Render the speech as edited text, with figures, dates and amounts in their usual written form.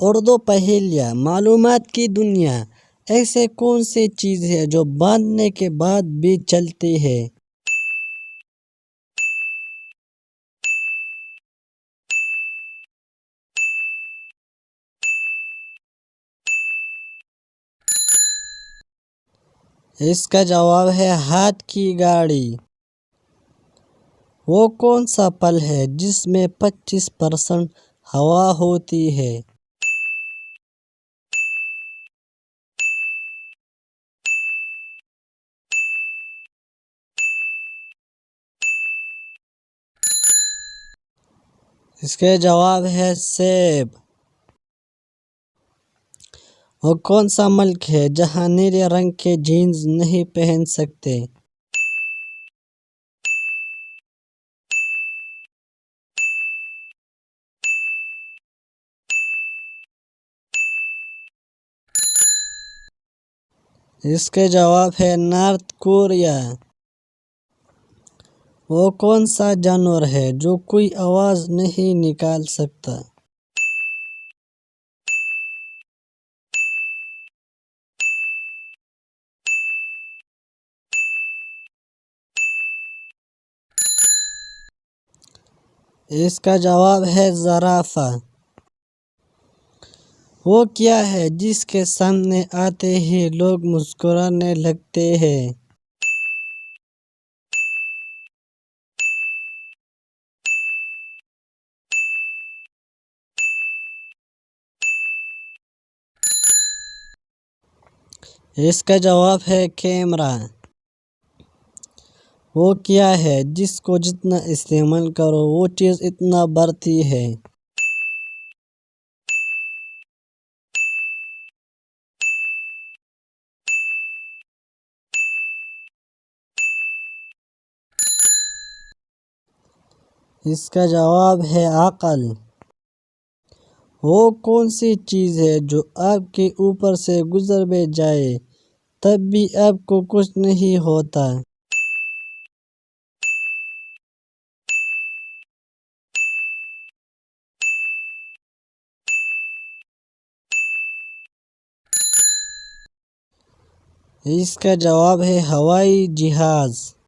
اردو پہیلیاں معلومات کی دنیا ایسے کون سی چیز ہے جو باندھنے کے بعد بھی چلتی ہے؟ اس کا جواب ہے ہاتھ کی گاڑی۔ وہ کون سا پھل ہے جس میں 25% ہوا ہوتی ہے؟ اس کا جواب ہے سیب۔ وہ کون سا ملک ہے جہاں نیلے رنگ کے جینز نہیں پہن سکتے؟ اس کا جواب ہے نارتھ کوریا۔ وہ کون سا جانور ہے جو کوئی آواز نہیں نکال سکتا؟ اس کا جواب ہے زرافہ۔ وہ کیا ہے جس کے سامنے آتے ہی لوگ مسکرانے لگتے ہیں؟ اس کا جواب ہے کیمرہ۔ وہ کیا ہے جس کو جتنا استعمال کرو وہ چیز اتنا بڑھتی ہے؟ اس کا جواب ہے عقل۔ وہ کون سی چیز ہے جو آپ کے اوپر سے گزر بھی جائے تب بھی آپ کو کچھ نہیں ہوتا؟ اس کا جواب ہے ہوائی جہاز۔